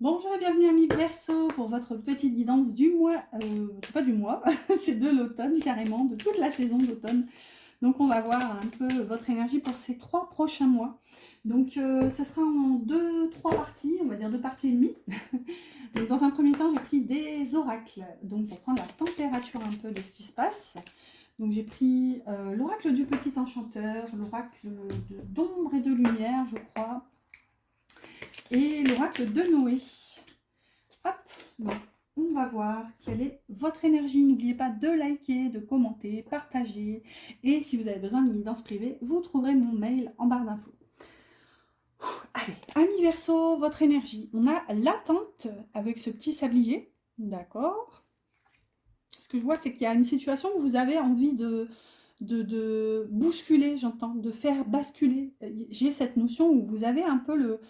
Bonjour et bienvenue amis Verseau pour votre petite guidance du mois, c'est pas du mois, c'est de l'automne carrément, de toute la saison d'automne. Donc on va voir un peu votre énergie pour ces 3 prochains mois. Donc ce sera en 2-3 parties, on va dire 2 parties et demie. Donc dans un premier temps j'ai pris des oracles, donc pour prendre la température un peu de ce qui se passe. Donc j'ai pris l'oracle du petit enchanteur, l'oracle d'ombre et de lumière je crois, et l'oracle de Noé. Hop, donc on va voir quelle est votre énergie. N'oubliez pas de liker, de commenter, partager. Et si vous avez besoin d'une guidance privée, vous trouverez mon mail en barre d'infos. Allez, ami Verseau, votre énergie. On a l'attente avec ce petit sablier. D'accord. Ce que je vois, c'est qu'il y a une situation où vous avez envie de bousculer, j'entends, de faire basculer. J'ai cette notion où vous avez un peu le,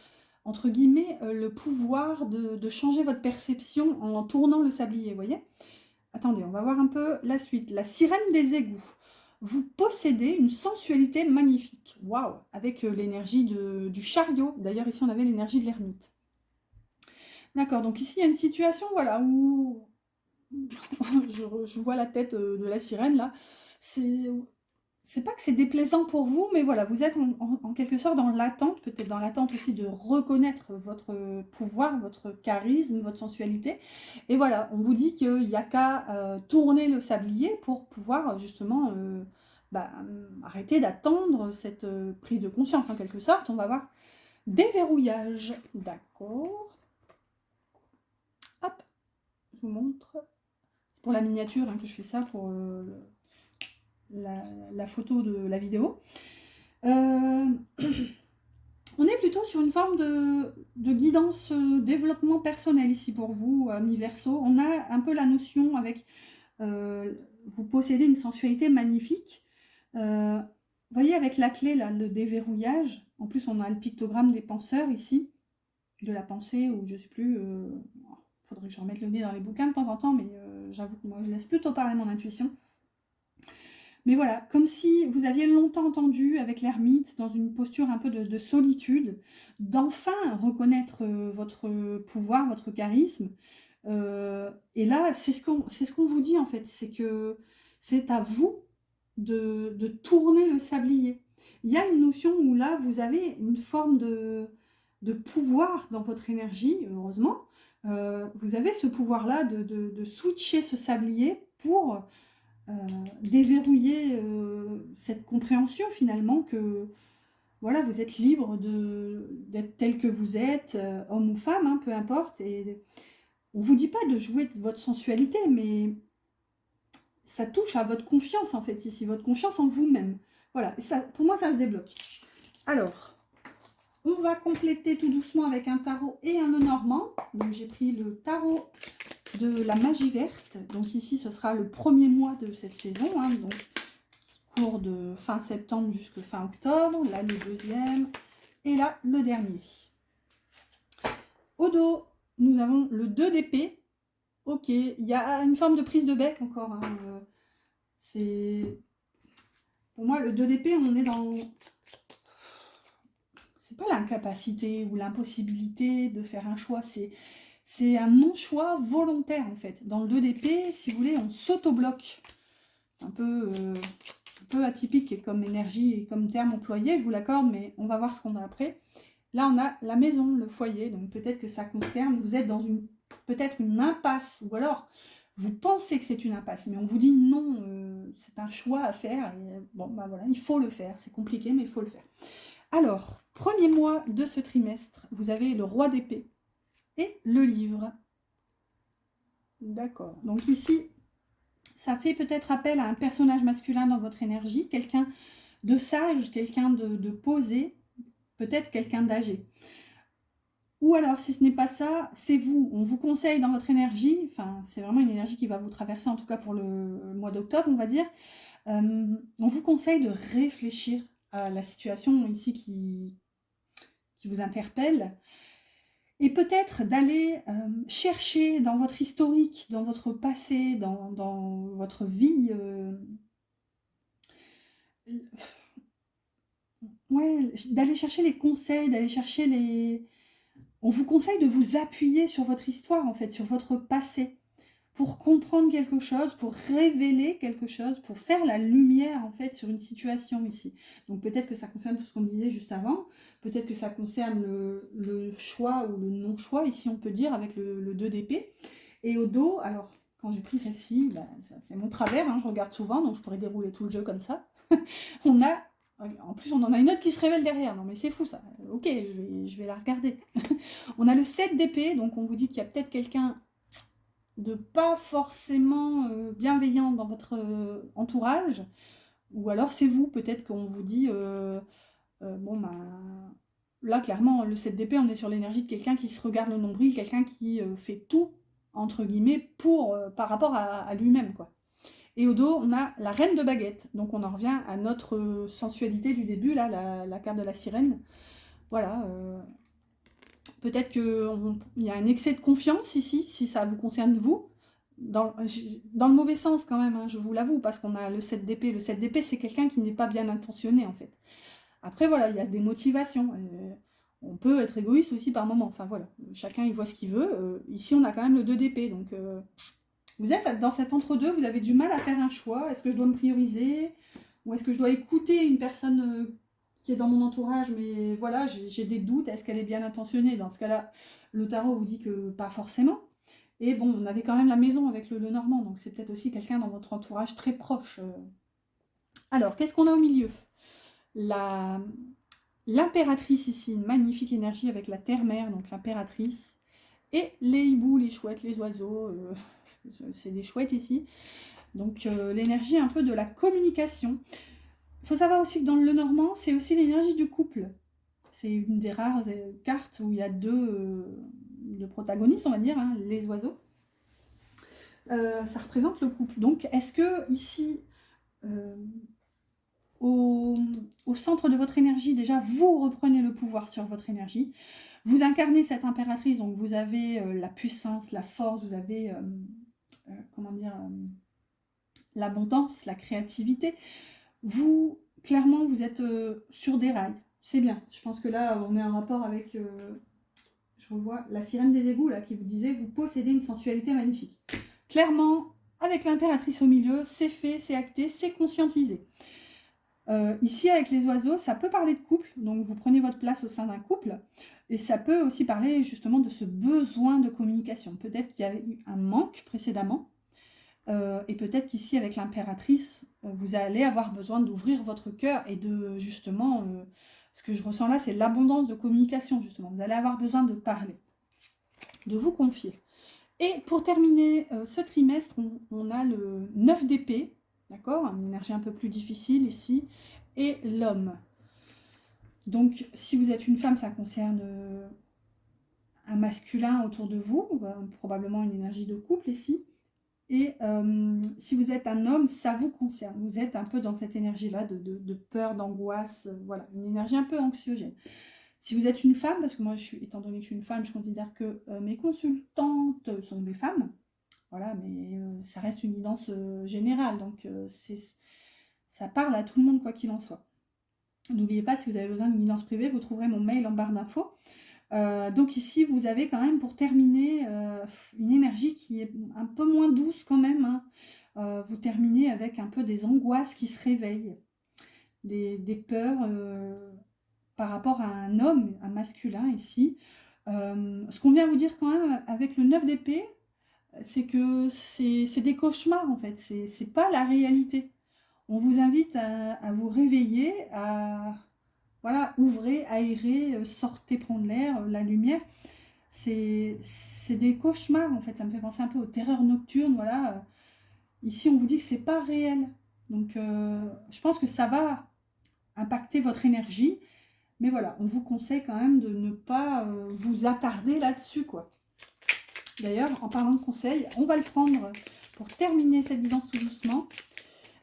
entre guillemets, le pouvoir de changer votre perception en tournant le sablier, vous voyez. Attendez, on va voir un peu la suite. La sirène des égouts. Vous possédez une sensualité magnifique. Waouh. Avec l'énergie du chariot. D'ailleurs, ici, on avait l'énergie de l'ermite. D'accord, donc ici, il y a une situation, voilà, où je vois la tête de la sirène, là. C'est pas que c'est déplaisant pour vous, mais voilà, vous êtes en quelque sorte dans l'attente, peut-être dans l'attente aussi de reconnaître votre pouvoir, votre charisme, votre sensualité. Et voilà, on vous dit qu'il n'y a qu'à tourner le sablier pour pouvoir justement arrêter d'attendre cette prise de conscience en quelque sorte. On va voir déverrouillage. D'accord. Hop, je vous montre. C'est pour la miniature que je fais ça, pour la, la photo de la vidéo. Euh, on est plutôt sur une forme de guidance, développement personnel ici pour vous, mi Verseau. On a un peu la notion avec, vous possédez une sensualité magnifique. Vous voyez avec la clé, là, le déverrouillage. En plus, on a le pictogramme des penseurs ici, de la pensée, ou je sais plus. Faudrait que je remette le nez dans les bouquins de temps en temps, mais j'avoue que moi, je laisse plutôt parler mon intuition. Mais voilà, comme si vous aviez longtemps entendu avec l'ermite, dans une posture un peu de solitude, d'enfin reconnaître votre pouvoir, votre charisme. Et là, c'est ce qu'on vous dit en fait, c'est que c'est à vous de tourner le sablier. Il y a une notion où là, vous avez une forme de pouvoir dans votre énergie, heureusement. Vous avez ce pouvoir-là de switcher ce sablier pour déverrouiller cette compréhension finalement que voilà, vous êtes libre d'être tel que vous êtes, homme ou femme, hein, peu importe. Et on ne vous dit pas de jouer de votre sensualité, mais ça touche à votre confiance en fait ici, votre confiance en vous-même. Voilà, et ça, pour moi ça se débloque. Alors, on va compléter tout doucement avec un tarot et un Lenormand. Donc j'ai pris le tarot de la magie verte. Donc ici ce sera le premier mois de cette saison, hein, donc cours de fin septembre jusqu'à fin octobre, là le deuxième, et là le dernier. Au dos, nous avons le 2 d'épée. Ok, il y a une forme de prise de bec encore. Hein. C'est... Pour moi, le 2 d'épée, on est dans... C'est pas l'incapacité ou l'impossibilité de faire un choix, c'est un non-choix volontaire en fait. Dans le 2 d'épée, si vous voulez, on s'auto-bloque. C'est un peu atypique comme énergie et comme terme employé, je vous l'accorde, mais on va voir ce qu'on a après. Là, on a la maison, le foyer, donc peut-être que ça concerne, vous êtes dans peut-être une impasse, ou alors vous pensez que c'est une impasse, mais on vous dit non, c'est un choix à faire, et bon, bah voilà, il faut le faire, c'est compliqué, mais il faut le faire. Alors, premier mois de ce trimestre, vous avez le roi d'épée et le livre. D'accord, donc ici, ça fait peut-être appel à un personnage masculin dans votre énergie, quelqu'un de sage, quelqu'un de posé, peut-être quelqu'un d'âgé. Ou alors, si ce n'est pas ça, c'est vous. On vous conseille dans votre énergie, enfin, c'est vraiment une énergie qui va vous traverser, en tout cas pour le mois d'octobre, on va dire. On vous conseille de réfléchir à la situation ici qui vous interpelle. Et peut-être d'aller chercher dans votre historique, dans votre passé, dans votre vie, ouais, d'aller chercher les conseils, d'aller chercher les... On vous conseille de vous appuyer sur votre histoire, en fait, sur votre passé, pour comprendre quelque chose, pour révéler quelque chose, pour faire la lumière, en fait, sur une situation ici. Donc peut-être que ça concerne tout ce qu'on disait juste avant, peut-être que ça concerne le choix ou le non-choix, ici on peut dire, avec le 2 d'épée. Et au dos, alors, quand j'ai pris celle-ci, ben, c'est mon travers, hein, je regarde souvent, donc je pourrais dérouler tout le jeu comme ça. On a, en plus on en a une autre qui se révèle derrière, non mais c'est fou ça, ok, je vais la regarder. On a le 7 d'épée, donc on vous dit qu'il y a peut-être quelqu'un de pas forcément bienveillant dans votre entourage, ou alors c'est vous, peut-être qu'on vous dit, bon bah, là clairement le 7 d'épée, on est sur l'énergie de quelqu'un qui se regarde le nombril, quelqu'un qui fait tout, entre guillemets, pour, par rapport à lui-même, quoi. Et au dos, on a la reine de baguette, donc on en revient à notre sensualité du début, là, la carte de la sirène, voilà, peut-être qu'il y a un excès de confiance ici, si ça vous concerne vous, dans le mauvais sens quand même, hein, je vous l'avoue, parce qu'on a le 7 d'épée. Le 7 d'épée, c'est quelqu'un qui n'est pas bien intentionné, en fait. Après, voilà, il y a des motivations. On peut être égoïste aussi par moment. Enfin, voilà, chacun, il voit ce qu'il veut. Ici, on a quand même le 2 d'épée, donc vous êtes dans cet entre-deux, vous avez du mal à faire un choix. Est-ce que je dois me prioriser? Ou est-ce que je dois écouter une personne qui est dans mon entourage, mais voilà, j'ai des doutes, est-ce qu'elle est bien intentionnée? Dans ce cas-là, le tarot vous dit que pas forcément. Et bon, on avait quand même la maison avec le Normand, donc c'est peut-être aussi quelqu'un dans votre entourage très proche. Alors, qu'est-ce qu'on a au milieu? L'impératrice ici, une magnifique énergie avec la terre-mère, donc l'impératrice. Et les hiboux, les chouettes, les oiseaux, c'est des chouettes ici. Donc l'énergie un peu de la communication. Il faut savoir aussi que dans le Normand, c'est aussi l'énergie du couple. C'est une des rares cartes où il y a deux protagonistes, on va dire, hein, les oiseaux. Ça représente le couple. Donc, est-ce que ici, au centre de votre énergie, déjà, vous reprenez le pouvoir sur votre énergie. Vous incarnez cette impératrice, donc vous avez la puissance, la force, vous avez, comment dire, l'abondance, la créativité. Vous, clairement, vous êtes sur des rails. C'est bien. Je pense que là, on est en rapport avec, je revois, la sirène des égouts, là, qui vous disait, vous possédez une sensualité magnifique. Clairement, avec l'impératrice au milieu, c'est fait, c'est acté, c'est conscientisé. Ici, avec les oiseaux, ça peut parler de couple, donc vous prenez votre place au sein d'un couple, et ça peut aussi parler justement de ce besoin de communication. Peut-être qu'il y avait eu un manque précédemment, et peut-être qu'ici, avec l'impératrice, vous allez avoir besoin d'ouvrir votre cœur et de justement, ce que je ressens là, c'est l'abondance de communication, justement. Vous allez avoir besoin de parler, de vous confier. Et pour terminer ce trimestre, on a le 9 d'épée, d'accord, une énergie un peu plus difficile ici, et l'homme. Donc, si vous êtes une femme, ça concerne un masculin autour de vous, probablement une énergie de couple ici. Et si vous êtes un homme, ça vous concerne. Vous êtes un peu dans cette énergie-là de peur, d'angoisse, voilà, une énergie un peu anxiogène. Si vous êtes une femme, parce que moi, étant donné que je suis une femme, je considère que mes consultantes sont des femmes, voilà, mais ça reste une guidance générale, donc ça parle à tout le monde, quoi qu'il en soit. N'oubliez pas, si vous avez besoin d'une guidance privée, vous trouverez mon mail en barre d'infos. Donc ici, vous avez quand même, pour terminer, une énergie qui est un peu moins douce quand même, hein. Vous terminez avec un peu des angoisses qui se réveillent, des peurs par rapport à un homme, un masculin ici. Ce qu'on vient vous dire quand même avec le 9 d'épée, c'est que c'est des cauchemars en fait, c'est pas la réalité. On vous invite à vous réveiller, à voilà, ouvrez, aérez, sortez prendre l'air, la lumière. C'est des cauchemars en fait, ça me fait penser un peu aux terreurs nocturnes, voilà. Ici on vous dit que c'est pas réel. Donc je pense que ça va impacter votre énergie. Mais voilà, on vous conseille quand même de ne pas vous attarder là-dessus, quoi. D'ailleurs, en parlant de conseils, on va le prendre pour terminer cette guidance tout doucement.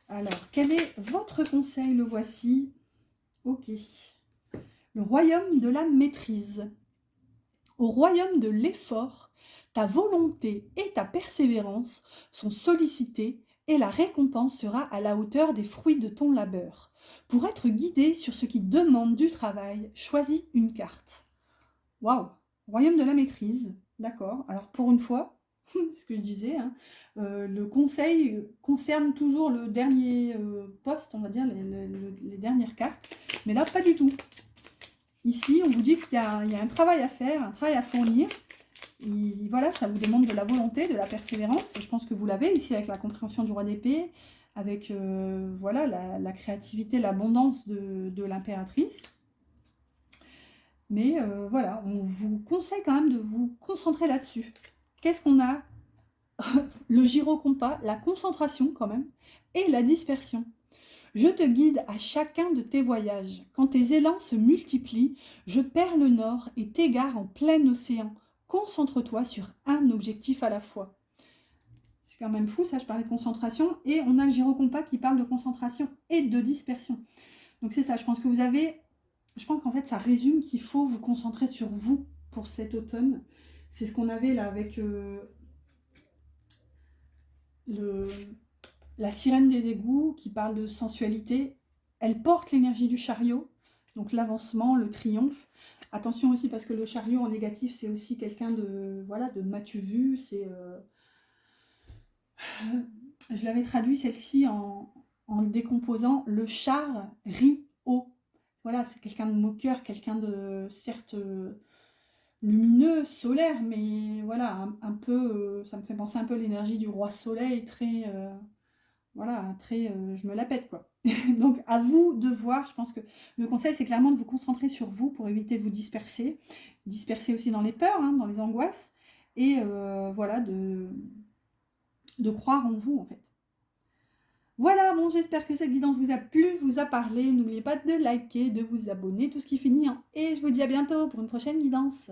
Alors, quel est votre conseil? Le voici. Ok. Le royaume de la maîtrise. Au royaume de l'effort, ta volonté et ta persévérance sont sollicitées et la récompense sera à la hauteur des fruits de ton labeur. Pour être guidé sur ce qui demande du travail, choisis une carte. Waouh! Royaume de la maîtrise, d'accord. Alors pour une fois, ce que je disais, hein, le conseil concerne toujours le dernier poste, on va dire, les dernières cartes. Mais là, pas du tout. Ici, on vous dit qu'il y a un travail à faire, un travail à fournir. Et voilà, ça vous demande de la volonté, de la persévérance. Je pense que vous l'avez ici avec la compréhension du roi d'épée, avec voilà, la créativité, l'abondance de l'impératrice. Mais voilà, on vous conseille quand même de vous concentrer là-dessus. Qu'est-ce qu'on a? Le gyrocompas, la concentration quand même, et la dispersion. Je te guide à chacun de tes voyages. Quand tes élans se multiplient, je perds le nord et t'égare en plein océan. Concentre-toi sur un objectif à la fois. C'est quand même fou, ça, je parlais de concentration. Et on a le gyrocompas qui parle de concentration et de dispersion. Donc c'est ça, je pense que vous avez... Je pense qu'en fait, ça résume qu'il faut vous concentrer sur vous pour cet automne. C'est ce qu'on avait là avec la sirène des égouts qui parle de sensualité. Elle porte l'énergie du chariot, donc l'avancement, le triomphe. Attention aussi parce que le chariot en négatif, c'est aussi quelqu'un de, voilà, de m'as-tu vu, c'est... je l'avais traduit celle-ci en le décomposant, le char rit haut. Voilà, c'est quelqu'un de moqueur, quelqu'un de, certes, lumineux, solaire, mais voilà, un peu, ça me fait penser un peu à l'énergie du roi soleil, très, voilà, très, je me la pète, quoi. Donc, à vous de voir, je pense que le conseil, c'est clairement de vous concentrer sur vous pour éviter de vous disperser aussi dans les peurs, hein, dans les angoisses, et voilà, de croire en vous, en fait. Voilà, bon, j'espère que cette guidance vous a plu, vous a parlé. N'oubliez pas de liker, de vous abonner, tout ce qui finit en... Et je vous dis à bientôt pour une prochaine guidance.